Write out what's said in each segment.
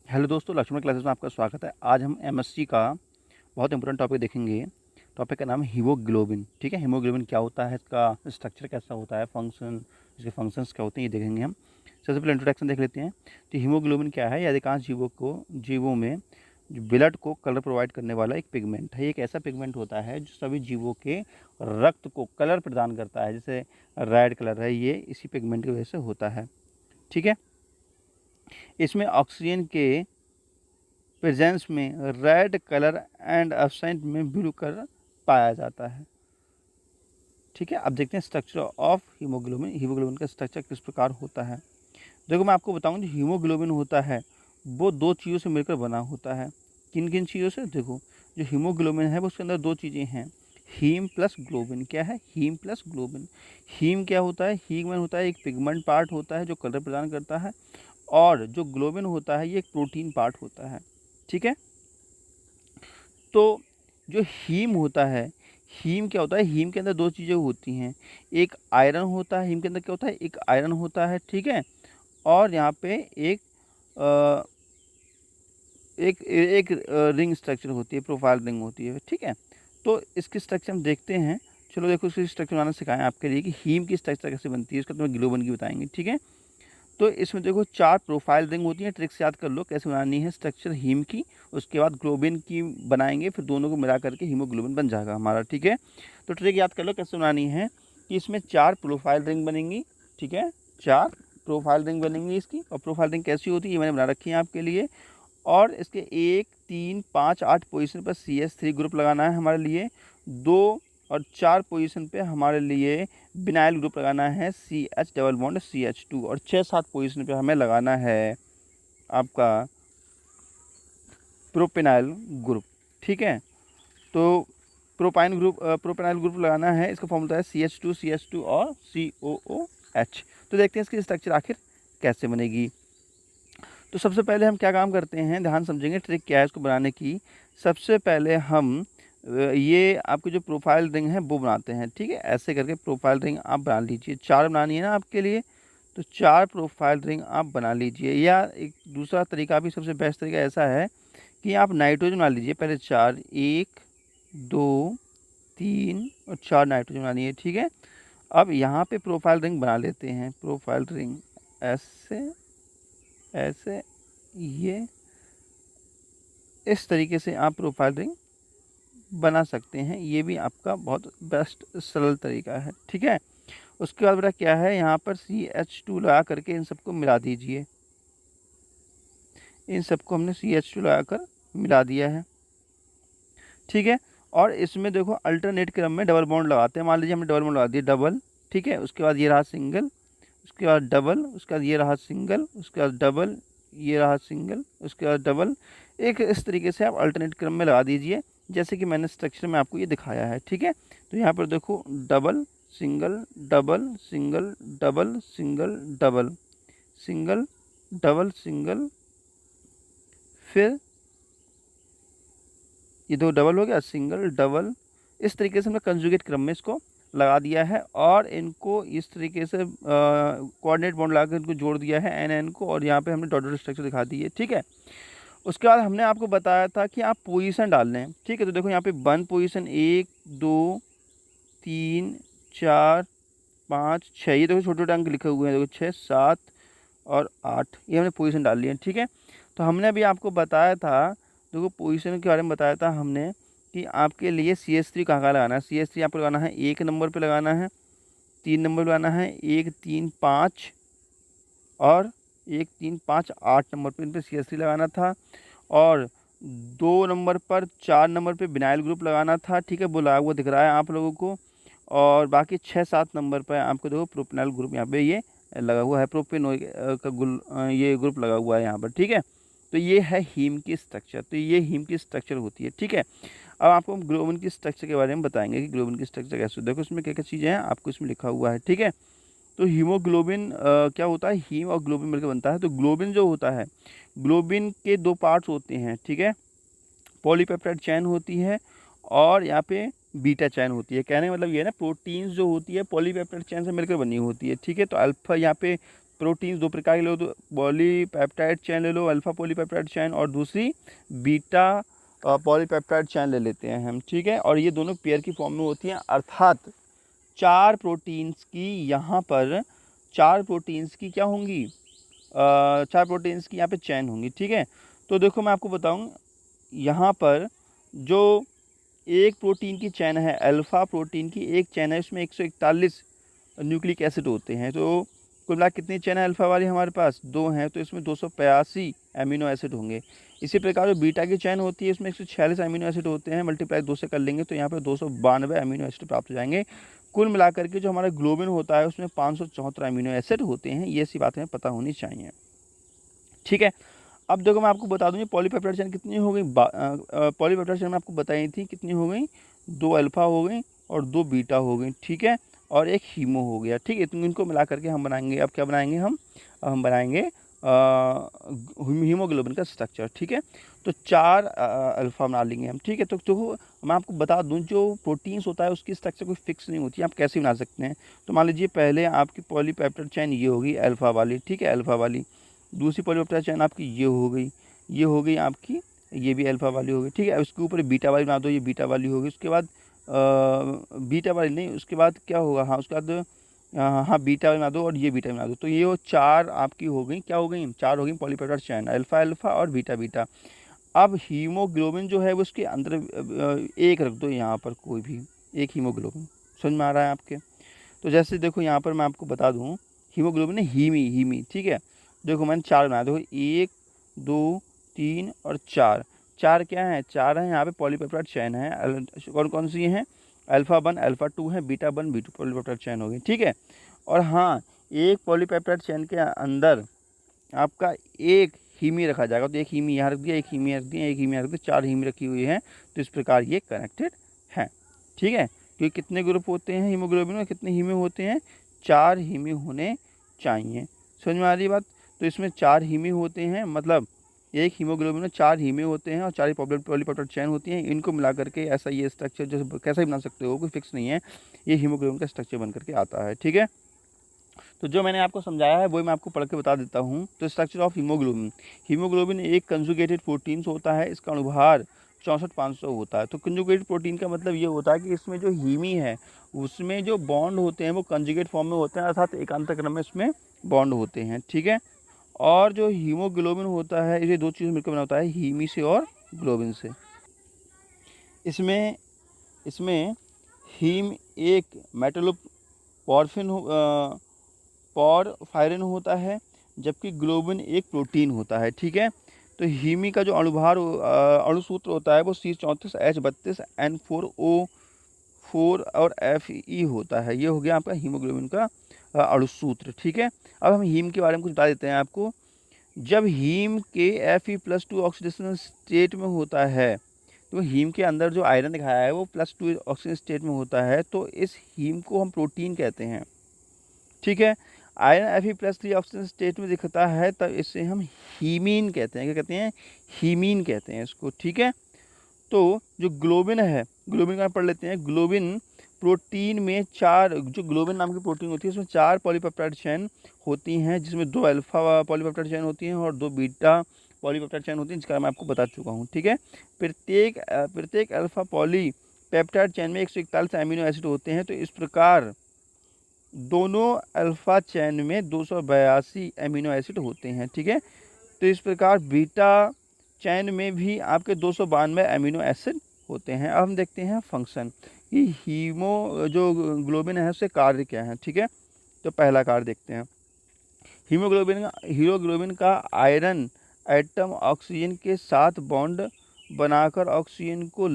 Hello दोस्तों, Lakshman classes में आपका स्वागत है। आज हम एमएससी का बहुत इंपॉर्टेंट टॉपिक देखेंगे। टॉपिक का नाम है हीमोग्लोबिन। ठीक है, हीमोग्लोबिन क्या होता है, इसका स्ट्रक्चर कैसा होता है, फंक्शन, इसके फंक्शंस क्या होते हैं, ये देखेंगे हम। सबसे पहले इंट्रोडक्शन देख लेते हैं। तो हीमोग्लोबिन क्या है? ये अधिकांश जीवों में जो ब्लड को कलर प्रोवाइड करने वाला एक पिगमेंट है। एक ऐसा पिगमेंट होता है जो सभी जीवों के रक्त को कलर प्रदान करता है। जैसे रेड कलर है, ये इसी पिगमेंट की वजह से होता है। ठीक है, इसमें ऑक्सीजन के प्रेजेंस में रेड कलर एंड एब्सेंट में ब्लू कलर पाया जाता है। ठीक है, अब देखते हैं स्ट्रक्चर ऑफ हीमोग्लोबिन। हीमोग्लोबिन का स्ट्रक्चर किस प्रकार होता है। देखो, मैं आपको बताऊं, जो हीमोग्लोबिन होता है वो दो चीज़ों से मिलकर बना होता है। किन किन चीज़ों से? देखो, जो हीमोग्लोबिन है वो उसके अंदर दो चीज़ें हैं, हीम प्लस ग्लोबिन। क्या है? Haem plus globin. हीम क्या होता है? हीम होता है एक पिगमेंट पार्ट होता है जो कलर प्रदान करता है, और जो ग्लोबिन होता है ये एक प्रोटीन पार्ट होता है। ठीक है, तो जो हीम होता है, हीम क्या होता है? हीम के अंदर दो चीज़ें होती हैं, एक आयरन होता है। हीम के अंदर क्या होता है? एक आयरन होता है। ठीक है, और यहाँ पे एक अ, एक एक रिंग स्ट्रक्चर होती है, प्रोफाइल रिंग होती है। ठीक है, तो इसकी स्ट्रक्चर हम देखते हैं। चलो देखो, इसकी स्ट्रक्चर बनाना सिखाएं आपके लिए कि हीम की स्ट्रक्चर कैसे बनती है, उसका तुम्हें ग्लोबन की बताएंगे। ठीक है, तो इसमें देखो चार प्रोफाइल रिंग होती है। ट्रिक्स याद कर लो कैसे बनानी है स्ट्रक्चर हीम की। उसके बाद ग्लोबिन की बनाएंगे, फिर दोनों को मिला करके हीमोग्लोबिन बन जाएगा हमारा। ठीक है, तो ट्रिक याद कर लो कैसे बनानी है कि इसमें चार प्रोफाइल रिंग बनेंगी। ठीक है, चार प्रोफाइल रिंग बनेंगी इसकी। और प्रोफाइल रिंग कैसी होती है ये मैंने बना रखी है आपके लिए। और इसके 1, 3, 5, 8 पोजीशन पर CH3 ग्रुप लगाना है हमारे लिए। 2 और 4 पोजीशन पे हमारे लिए बिनाइल ग्रुप लगाना है, CH डबल बॉन्ड CH2। और 6-7 पोजीशन पे हमें लगाना है आपका प्रोपेनाइल ग्रुप। ठीक है, तो प्रोपेनाइल ग्रुप लगाना है। इसका फॉर्मूला है CH2 और COOH। तो देखते हैं इसकी स्ट्रक्चर आखिर कैसे बनेगी। तो सबसे पहले हम क्या काम करते हैं, ध्यान समझेंगे ट्रिक क्या है इसको बनाने की। सबसे पहले हम ये आपकी जो प्रोफाइल रिंग है वो बनाते हैं। ठीक है, ऐसे करके प्रोफाइल रिंग आप बना लीजिए। चार बनानी है ना आपके लिए, तो चार प्रोफाइल रिंग आप बना लीजिए। या एक दूसरा तरीका भी, सबसे बेस्ट तरीका ऐसा है कि आप नाइट्रोजन बना लीजिए। पहले चार, 1, 2, 3 और 4 नाइट्रोजन बनानी है। ठीक है, अब यहाँ पे प्रोफाइल रिंग बना लेते हैं। प्रोफाइल रिंग ऐसे ऐसे, ये इस तरीके से आप प्रोफाइल रिंग बना सकते हैं। ये भी आपका बहुत बेस्ट सरल तरीका है। ठीक है, उसके बाद बेटा क्या है, यहाँ पर CH2 लगा करके इन सबको मिला दीजिए। इन सबको हमने CH2 लगा कर मिला दिया है। ठीक है, और इसमें देखो अल्टरनेट क्रम में डबल बॉन्ड लगाते हैं। मान लीजिए हमने डबल बॉन्ड लगा दिया, डबल। ठीक है, उसके बाद ये रहा सिंगल, उसके बाद डबल, उसके बाद ये रहा सिंगल, उसके बाद डबल, ये रहा सिंगल, उसके बाद डबल। एक इस तरीके से आप अल्टरनेट क्रम में लगा दीजिए, जैसे कि मैंने स्ट्रक्चर में आपको ये दिखाया है। ठीक है, तो यहाँ पर देखो double single double single double single double single double single, फिर ये दो डबल हो गया, सिंगल डबल। इस तरीके से हमने कंजुगेट क्रम में इसको लगा दिया है, और इनको इस तरीके से कोऑर्डिनेट बॉन्ड लगा कर इनको जोड़ दिया है एन को, और यहाँ पे हमने डॉट डॉट स्ट्रक्चर दिखा दी है। ठीक है, उसके बाद हमने आपको बताया था कि आप पोजीशन डाल लें। ठीक है, तो देखो यहाँ पे 1 पोजीशन, 1, 2, 3, 4, 5, 6, ये देखो छोटे छोटे अंक लिखे हुए हैं। देखो 6, 7 और 8, ये हमने पोजीशन डाल ली है। ठीक है, तो हमने अभी आपको बताया था, देखो पोजीशन के बारे में बताया था हमने कि आपके लिए CH3 कहाँ कहाँ लगाना है। CH3 आपको लगाना है 1 नंबर पे लगाना है, 3 नंबर पे लगाना है, 1, 3, 5 और 1, 3, 5, 8 नंबर पे इन पर CH3 लगाना था। और 2 नंबर पर, 4 नंबर पे बिनाइल ग्रुप लगाना था। ठीक है, वो लगा हुआ दिख रहा है आप लोगों को। और बाकी 6-7 नंबर पर आपको देखो प्रोपेनाइल ग्रुप यहाँ पे ये लगा हुआ है, ये ग्रुप लगा हुआ है यहाँ पर। ठीक है, तो ये है हीम की स्ट्रक्चर। तो ये हीम की स्ट्रक्चर होती है। ठीक है, अब आपको हम ग्लोबिन की स्ट्रक्चर के बारे में बताएंगे कि ग्लोबिन की स्ट्रक्चर कैसे। देखो इसमें क्या क्या चीज़ें हैं आपको इसमें लिखा हुआ है। ठीक है, तो हीमोग्लोबिन क्या होता है, हीम और ग्लोबिन मिलकर बनता है। तो ग्लोबिन जो होता है, ग्लोबिन के दो पार्ट्स होते हैं। ठीक है, पॉलीपेप्टाइड चैन होती है और यहाँ पे बीटा चैन होती है। कहने का मतलब ये है ना, प्रोटीन्स जो होती है पॉलीपेप्टाइड चैन से मिलकर बनी होती है। ठीक है, तो अल्फा यहाँ पे प्रोटीन्स दो प्रकार के ले लो, तो पॉलीपेप्टाइड चेन ले लो, अल्फा पॉलीपेप्टाइड चेन, और दूसरी बीटा पॉलीपेप्टाइड चेन ले लेते हैं हम, ठीक है। और ये दोनों पेयर की फॉर्म में होती हैं, अर्थात चार प्रोटीन्स की यहाँ पर, चार प्रोटीन्स की क्या होंगी, चार प्रोटीन्स की यहाँ पे चेन होंगी, ठीक है। तो देखो मैं आपको बताऊँ, यहाँ पर जो एक प्रोटीन की चेन है, अल्फा प्रोटीन की एक चेन है, इसमें 141 न्यूक्लिक एसिड होते हैं। तो कुल मिला कितनी चेन है अल्फा वाली हमारे पास, दो हैं, तो इसमें 285 एमिनो एसिड होंगे। इसी प्रकार जो बीटा की चेन होती है, इसमें 146 एमिनो एसिड होते हैं, मल्टीप्लाई 2 से कर लेंगे तो यहाँ पर 292 एमिनो एसिड प्राप्त हो जाएंगे। कुल मिलाकर के जो हमारा ग्लोबिन होता है उसमें 574 एमिनो एसिड होते हैं। ये सी बातें पता होनी चाहिए, ठीक है। अब देखो मैं आपको बता दूं, ये पॉलीपेप्टाइड चेन कितनी हो गई, पॉलीपेप्टाइड चेन मैं आपको बताई थी कितनी हो गई, 2 अल्फा हो गई और 2 बीटा हो गई, ठीक है, और एक हीमो हो गया, ठीक है। तो इनको मिला करके हम बनाएंगे, अब क्या बनाएंगे हम बनाएंगे हीमोग्लोबिन का स्ट्रक्चर, ठीक है। तो 4 अल्फा बना लेंगे हम, ठीक है। तो मैं आपको बता दूं, जो प्रोटीन्स होता है उसकी स्ट्रक्चर कोई फिक्स नहीं होती है, आप कैसे बना सकते हैं। तो मान लीजिए पहले आपकी पॉलीपेप्टाइड चेन ये होगी अल्फा वाली, ठीक है, अल्फा वाली। दूसरी पॉलीपेप्टाइड चेन आपकी ये हो गई आपकी, ये भी अल्फा वाली हो गई, ठीक है। उसके ऊपर बीटा वाली बना दो, ये बीटा वाली होगी। उसके बाद बीटा वाली नहीं, उसके बाद क्या होगा, हाँ उसके बाद हाँ बीटा बना दो और ये बीटा बना दो। तो ये वो 4 आपकी हो गई, क्या हो गई, 4 हो गई पॉलीपेप्टाइड चेन, अल्फा अल्फा और बीटा बीटा। अब हीमोग्लोबिन जो है वो उसके अंदर एक रख दो, यहाँ पर कोई भी एक हीमोग्लोबिन, समझ में आ रहा है आपके। तो जैसे देखो यहाँ पर मैं आपको बता दूँ, हीमोग्लोबिन है हीमी, ठीक है। देखो मैंने 4 बनाया, देखो 1 2 3 और 4, 4 क्या है, 4 है यहाँ पे पॉलीपेप्टाइड चेन है। कौन कौन सी हैं, अल्फा 1 अल्फा 2 है, बीटा 1 बीटा पॉलीपेप्टाइड चेन हो गई, ठीक है। और हाँ, एक पॉलीपेप्टाइड चेन के अंदर आपका एक हीमी रखा जाएगा, तो एक हीमी यहाँ रख दिया, एक हीमी रख दिया, एक हीमी रख दिया, 4 हीमी रखी हुई है। तो इस प्रकार ये कनेक्टेड है, ठीक है। क्योंकि कितने ग्रुप होते हैं हीमोग्लोबिन में, कितने हीमे होते हैं, 4 हीमे होने चाहिए, समझ में आ रही बात। तो इसमें 4 हीमे होते हैं, मतलब एक हीमोग्लोबिन में 4 हीमे होते हैं और 4 पॉलीपेप्टाइड चेन होती हैं। इनको मिला करके ऐसा ये स्ट्रक्चर जो कैसा ही बना सकते हो, कोई फिक्स नहीं है, ये हीमोग्लोबिन का स्ट्रक्चर बन करके आता है, ठीक है। तो जो मैंने आपको समझाया है वही मैं आपको पढ़ के बता देता हूँ। तो स्ट्रक्चर ऑफ हीमोग्लोबिन एक कंजुगेटेड प्रोटीन होता है, इसका अणुभार 64,500 होता है। तो कंजुगेटेड प्रोटीन का मतलब ये होता है कि इसमें जो हीमी है उसमें जो बॉन्ड होते हैं वो कंजुगेट फॉर्म में होते हैं, अर्थात एकांतर क्रम में इसमें बॉन्ड होते हैं, ठीक है। और जो हीमोग्लोबिन होता है, ये दो चीज़ मिलकर बना होता है, हीमी से और ग्लोबिन से। इसमें इसमें हीम एक मेटलोपॉर्फिन पॉरफायरिन होता है, जबकि ग्लोबिन एक प्रोटीन होता है, ठीक है। तो हीमी का जो अणुसूत्र होता है वो C34H32N4O4 और Fe होता है। ये हो गया आपका हीमोग्लोबिन का अणुसूत्र, ठीक है। अब हम हीम के बारे में कुछ बता देते हैं आपको। जब हीम के Fe+2 ऑक्सीडेशन स्टेट में होता है, तो हीम के अंदर जो आयरन दिखाया है वो +2 ऑक्सीजन स्टेट में होता है, तो इस हीम को हम प्रोटीन कहते हैं, ठीक है। आयरन Fe+3 ऑक्सीजन स्टेट में दिखता है तब इसे हम हीमीन कहते हैं, क्या कहते हैं, हीमीन कहते हैं इसको, ठीक है। तो जो ग्लोबिन है, ग्लोबिन का पढ़ लेते हैं। ग्लोबिन प्रोटीन में 4, जो ग्लोबिन नाम की प्रोटीन होती है उसमें 4 पॉलीपेप्टाइड चेन होती हैं, जिसमें 2 अल्फा पॉलीपेप्टाइड चेन होती हैं और 2 बीटा पॉलीपेप्टाइड चेन होती हैं, जिसका मैं आपको बता चुका हूँ, ठीक है। प्रत्येक अल्फा पॉलीपेप्टाइड चेन में 141 एमिनो एसिड होते हैं। तो इस प्रकार दोनों अल्फा चेन में 282 एमिनो एसिड होते हैं, ठीक है। तो इस प्रकार बीटा चैन में भी आपके 292 एमिनो एसिड होते हैं। अब हम देखते हैं फंक्शन कि जो ग्लोबिन है उससे कार्य क्या है, ठीक है। तो पहला कार्य देखते हैं। हीमोग्लोबिन का आयरन एटम ऑक्सीजन के साथ बॉन्ड बनाकर ऑक्सीजन को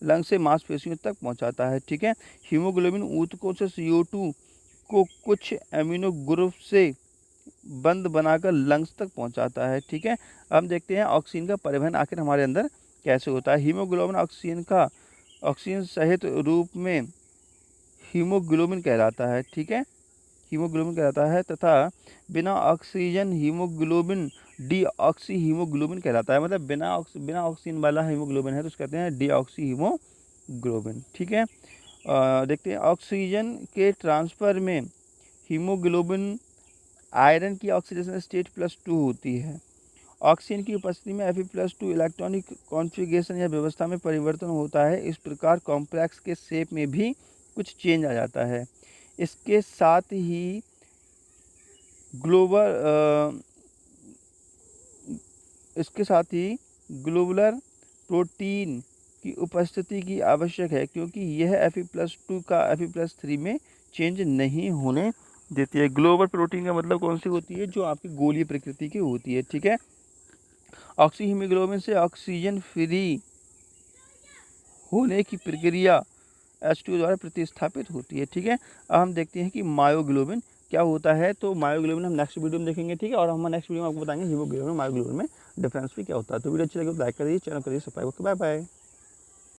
लंग्स से मांसपेशियों तक पहुंचाता है, ठीक है। हीमोग्लोबिन ऊतकों से CO2 को कुछ एमिनो ग्रुप से बंद बनाकर लंग्स तक पहुंचाता है, ठीक है। अब देखते हैं ऑक्सीजन का परिवहन आखिर हमारे अंदर कैसे होता है। हीमोग्लोबिन ऑक्सीजन सहित रूप में हीमोग्लोबिन कहलाता है, ठीक है, हीमोग्लोबिन कहलाता है, तथा बिना ऑक्सीजन हीमोग्लोबिन डीऑक्सी हीमोग्लोबिन कहलाता है। मतलब बिना ऑक्सीजन वाला हीमोग्लोबिन है तो उसको कहते हैं डीऑक्सी हीमोग्लोबिन, ठीक है। देखते हैं ऑक्सीजन के ट्रांसफ़र में हीमोग्लोबिन आयरन की ऑक्सीडेशन स्टेट +2 होती है। ऑक्सीजन की उपस्थिति में Fe+2 इलेक्ट्रॉनिक कॉन्फ़िगरेशन या व्यवस्था में परिवर्तन होता है। इस प्रकार कॉम्प्लेक्स के शेप में भी कुछ चेंज आ जाता है। इसके साथ ही ग्लोबुलर प्रोटीन की उपस्थिति की आवश्यक है, क्योंकि यह Fe+2 का Fe+3 में चेंज नहीं होने देती है। ग्लोबल प्रोटीन का मतलब कौन सी होती है? जो आपकी गोलीय प्रकृति की होती है, ठीक है। ऑक्सी हीमोग्लोबिन से ऑक्सीजन फ्री होने की प्रक्रिया H2 द्वारा प्रतिस्थापित होती है, ठीक है। अब हम देखते हैं कि मायोग्लोबिन क्या होता है। तो मायोग्लोबिन हम नेक्स्ट वीडियो में देखेंगे, ठीक है। और हम नेक्स्ट वीडियो में आपको बताएंगे हीमोग्लोबिन मायोग्लोबिन में डिफरेंस भी क्या होता है। तो वीडियो अच्छी लगी तो लाइक करिए, चैनल करिए सब्सक्राइब। Okay, bye bye.